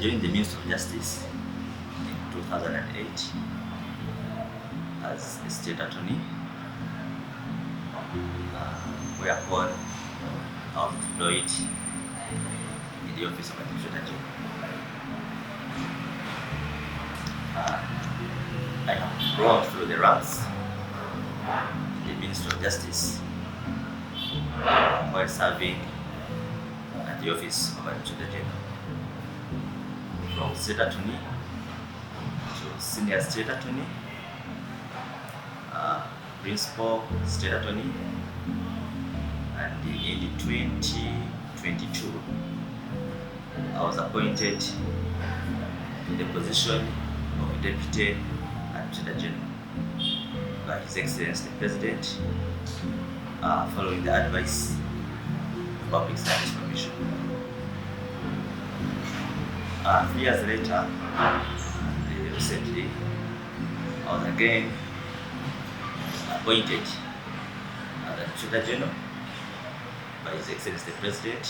joined the Ministry of Justice in 2008 as a state attorney, whereupon I was deployed in the office of Administrator General. I have grown through the ranks in the Ministry of Justice while serving at the office of Administrator General, from state attorney to senior state attorney, principal state attorney, and in 2022 I was appointed to the position of Deputy Administrator General by His Excellency the President, following the advice of Public Service Commission. 3 years later, recently, I was again appointed as Administrator General by His Excellency the President,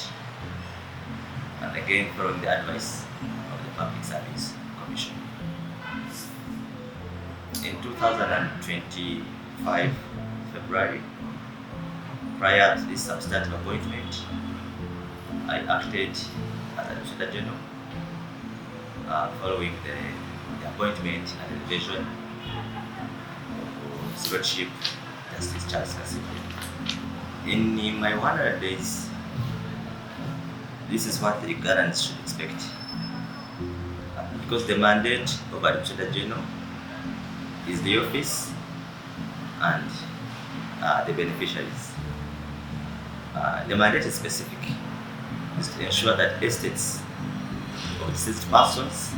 and again following the advice of the Public Service Commission. In 2025 February, prior to this substantive appointment, I acted as Administrator General, following the appointment and elevation of Civil Chief Justice Charles Kasipul. In my 100 days, this is what the Ugandans should expect, because the mandate of Administrator General is the office and the beneficiaries. The mandate is specific. Is to ensure that estates of deceased persons,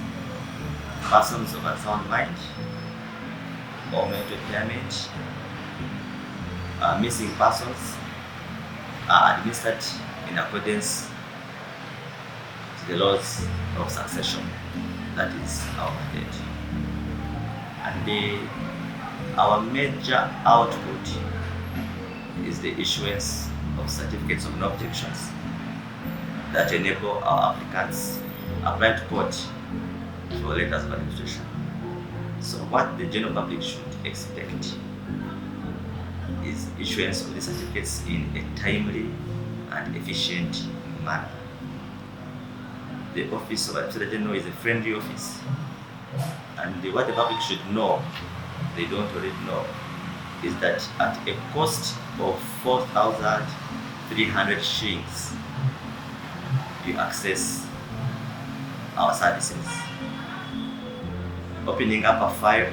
persons of unsound mind or mental impairment, missing persons are administered in accordance to the laws of succession. That is our mandate. And our major output is the issuance of certificates of no objections that enable our applicants apply to court for letters of administration. So what the general public should expect is issuance of these certificates in a timely and efficient manner. The office of Administrator General is a friendly office, and what the public should know, they don't already know, is that at a cost of 4,300 shillings, you access our services. Opening up a file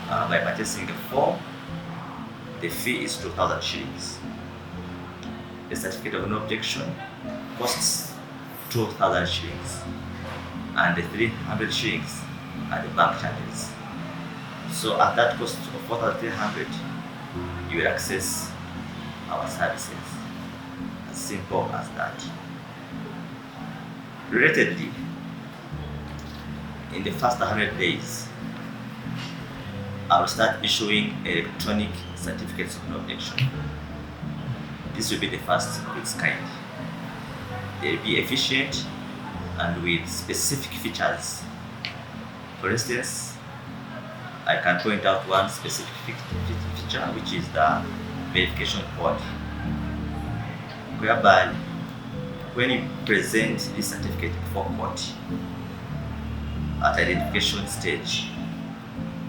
by purchasing a form, the fee is 2,000 shillings. The certificate of no objection costs 2,000 shillings, and the 300 shillings are the bank charges. So at that cost of 4,300, you will access our services. As simple as that. Relatedly, in the first 100 days, I will start issuing electronic certificates of no objection. This will be the first of its kind. They will be efficient and with specific features. For instance, I can point out one specific feature, which is the verification code, whereby when you present this certificate before court at identification stage,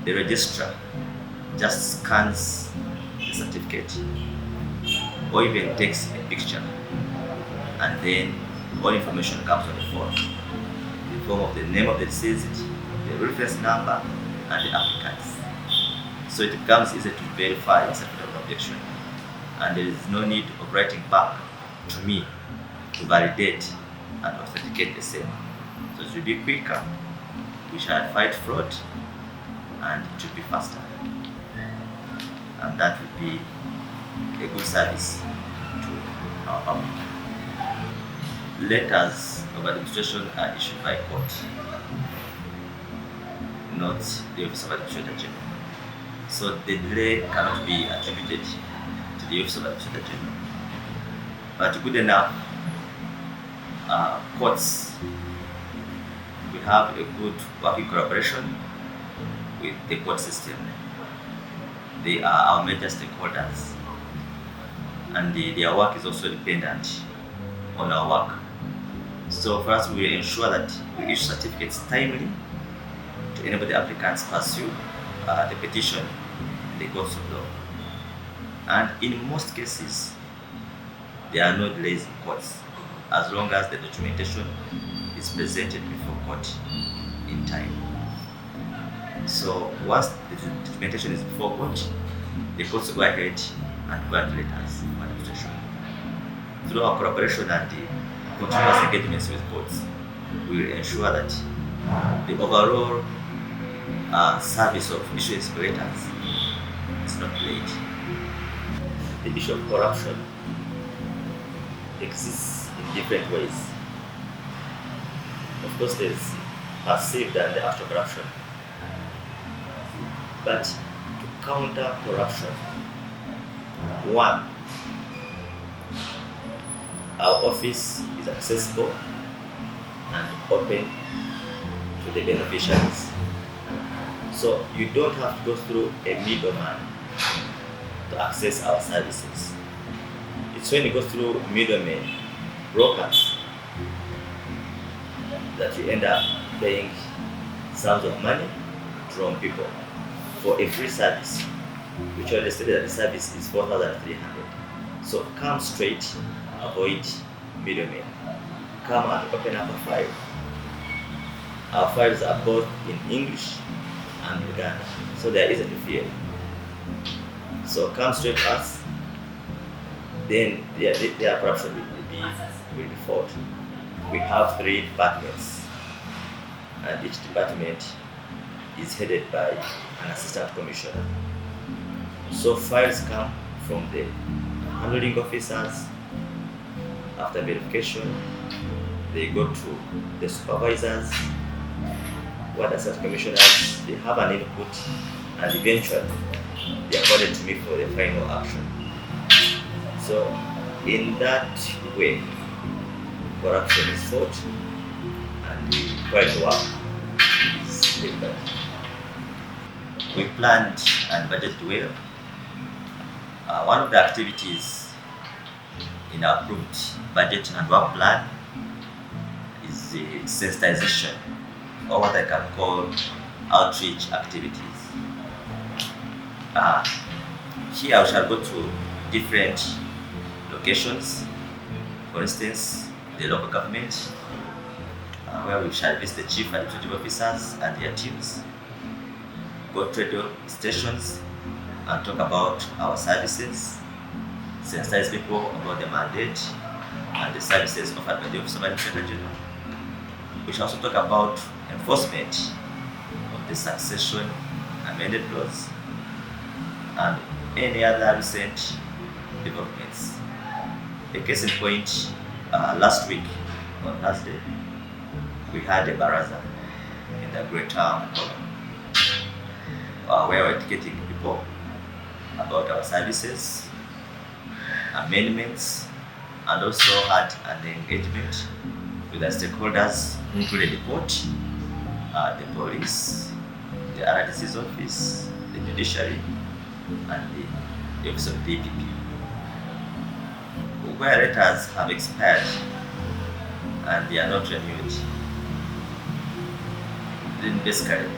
the registrar just scans the certificate or even takes a picture, and then all information comes on the form in the form of the name of the deceased, the reference number, and the applicants. So it becomes easy to verify the certificate of objection, and there is no need of writing back to me to validate and authenticate the same. So it will be quicker, we shall fight fraud, and it will be faster. And that will be a good service to our public. Letters of administration are issued by court, not the Office of Administrator General. So the delay cannot be attributed to the Office of Administrator General. But good enough, courts We have a good working collaboration with the court system. They are our major stakeholders, and their work is also dependent on our work. So for us, we ensure that we issue certificates timely to enable the applicants pursue the petition in the courts of law. And in most cases, there are no delays in courts as long as the documentation is presented before court in time. So once the documentation is before court, the courts will go ahead and grant letters of administration. Through our collaboration and the continuous engagements with courts, we will ensure that the overall service of issuing letters is not delayed. The issue of corruption exists in different ways. Of course, there is perceived and the actual corruption. But to counter corruption, one, our office is accessible and open to the beneficiaries. So you don't have to go through a middleman to access our services. It's when you go through middlemen, brokers, that you end up paying sums of money from people for a free service, which already stated that the service is 4,300. So come straight, avoid middlemen. Come and open up a file. Our files are both in English and Uganda, so they are easy to fill. So come straight to us, then their corruption will be fought. We have 3 departments, and each department is headed by an assistant commissioner. So files come from the handling officers. After verification, they go to the supervisors, what assistant commissioners, they have an input, and eventually they are called to me for the final action. So in that way, corruption is fought and quite work is delivered. We planned and budgeted well. One of the activities in our approved budget and work plan is the sensitization, or what I can call outreach activities. Here I shall go to different locations, for instance, the local government, where we shall visit the chief administrative officers and their teams, go to radio stations and talk about our services, sensitize people about the mandate and the services offered by the Office of Administrator General. We shall also talk about enforcement of the succession amended laws and any other recent developments. A case in point, last week on Thursday, we had a baraza in the Greater Uganda, where we were educating people about our services, amendments, and also had an engagement with the stakeholders, including the court, the police, the RDC's office, the judiciary, and the office of DPP. Where letters have expired and they are not renewed, then basically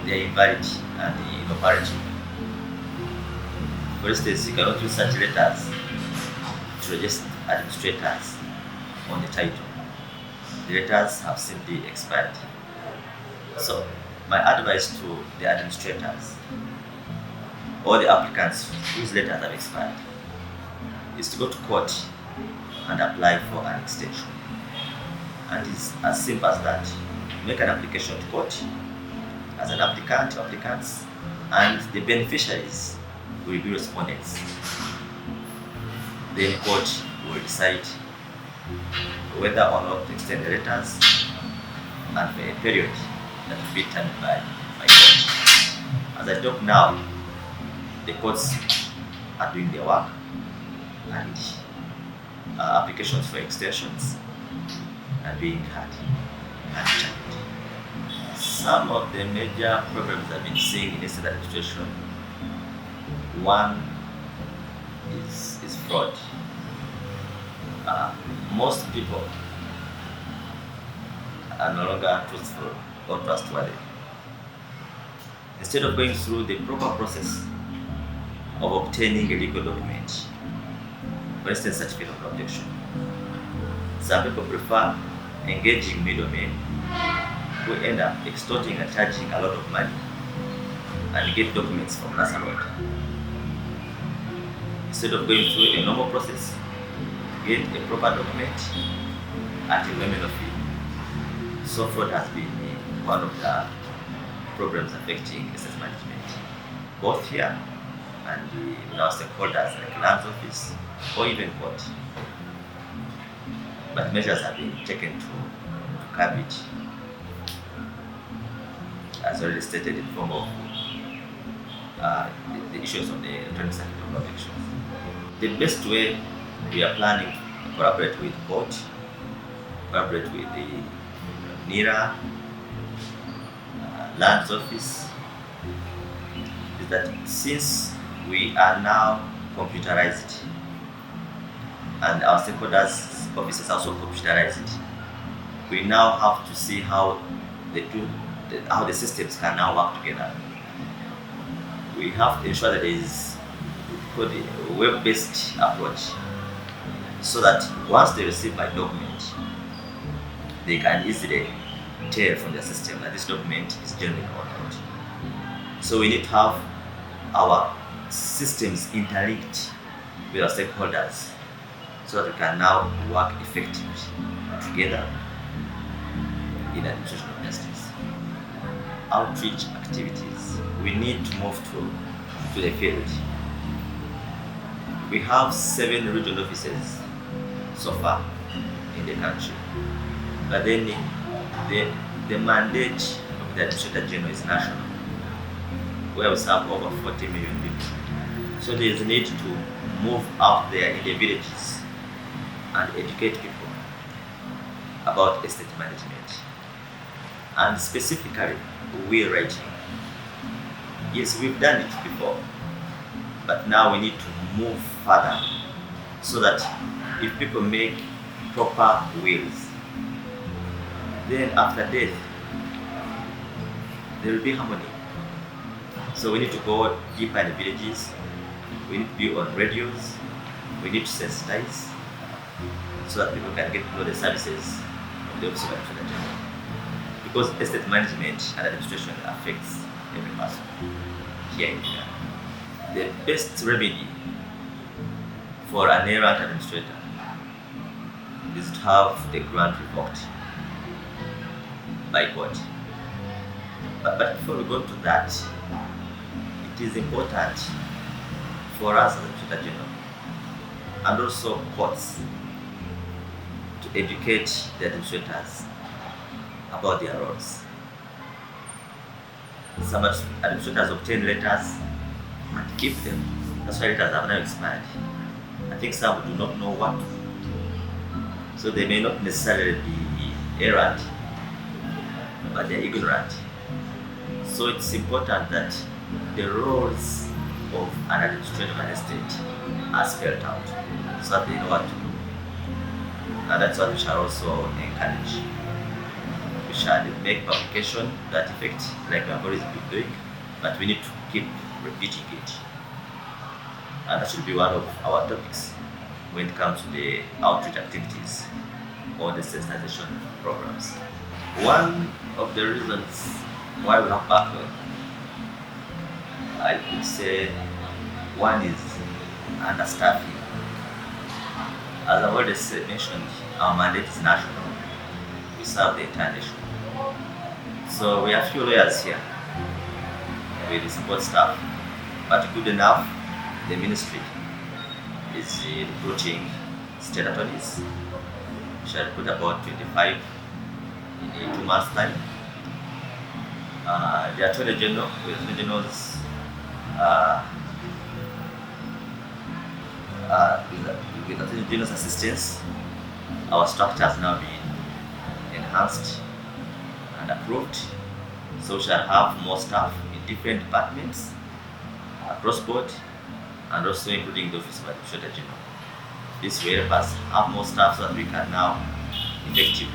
they are invalid and inoperative. For instance, you cannot use such letters to register administrators on the title. The letters have simply expired. So my advice to the administrators or the applicants whose letters have expired is to go to court and apply for an extension. And it's as simple as that. Make an application to court as an applicant or applicants, and the beneficiaries will be respondents. Then court will decide whether or not to extend the letters and for a period that will be determined by court. As I talk now, the courts are doing their work, and applications for extensions are being had and determined. Some of the major problems I've been seeing in estate administration, one is fraud. Most people are no longer truthful or trustworthy. Instead of going through the proper process of obtaining a legal document, for instance, certificate of objection, some people prefer engaging middlemen who end up extorting and charging a lot of money and get documents from NASA Road. Instead of going through a normal process, get a proper document at a nominal fee. So fraud has been one of the problems affecting estate management, both here and with our stakeholders like Lands Office or even court. But measures have been taken to curb it, as already stated in form of the issues of the electronic certificate of objections. The best way we are planning to collaborate with court, collaborate with the NIRA, Lands Office, is that since we are now computerized and our stakeholders' offices also computerized, we now have to see how the systems can now work together. We have to ensure that there is a web-based approach, so that once they receive my document, they can easily tell from the system that this document is genuine or not. So we need to have our systems interlinked with our stakeholders, so that we can now work effectively together in administration of justice. Outreach activities. We need to move to the field. We have 7 regional offices so far in the country, but then the mandate of the Administrator General is national, where we serve over 40 million people. So there is a need to move out there in the villages and educate people about estate management, and specifically will writing. Yes, we've done it before, but now we need to move further, so that if people make proper wills, then after death there will be harmony. So we need to go deeper in the villages, we need to be on radios, we need to sensitize, so that people can get to know the services of the Office of Administrator General. Because estate management and administration affects every person here in Uganda. The best remedy for an errant administrator is to have the grant revoked by court. But before we go to that, it is important for us as Administrator General and also courts to educate the administrators about their roles. Some administrators obtain letters and keep them. That's why letters have now expired. I think some do not know what to do. So they may not necessarily be errant, but they're ignorant. So it's important that the roles of an administrator of an estate are spelled out, so that they know what to do. And that's what we shall also encourage. We shall make publication to that effect, like we have always been doing, but we need to keep repeating it. And that should be one of our topics when it comes to the outreach activities or the sensitization programs. One of the reasons why we have backlog, I could say one is understaffing. As I've already mentioned, our mandate is national. We serve the entire nation. So we have few lawyers here with the support staff, but good enough, the ministry is recruiting state attorneys. We shall recruit about 25 in 2 months' time. The Attorney General, with Attorney General's with Attorney General's assistance, our structure has now been enhanced and approved. So we shall have more staff in different departments across board, and also including the office of Administrator General. This will help us have more staff so that we can now effectively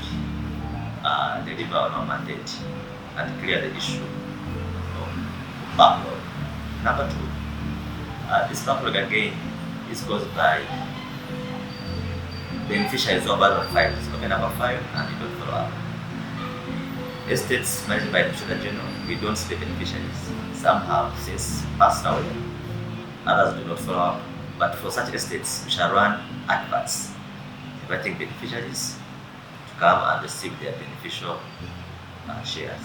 deliver on our mandate and clear the issue of backlog. Number two, this backlog again is caused by beneficiaries who are bad on files. Okay, number 5, and you don't follow up. Estates managed by the Administrator General, we don't see the beneficiaries. Some have since passed away, others do not follow up. But for such estates, we shall run adverts inviting beneficiaries to come and receive their beneficial shares.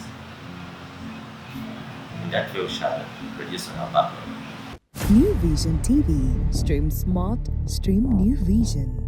In that way, we shall reduce on our backlog. New Vision TV. Stream smart, stream New Vision.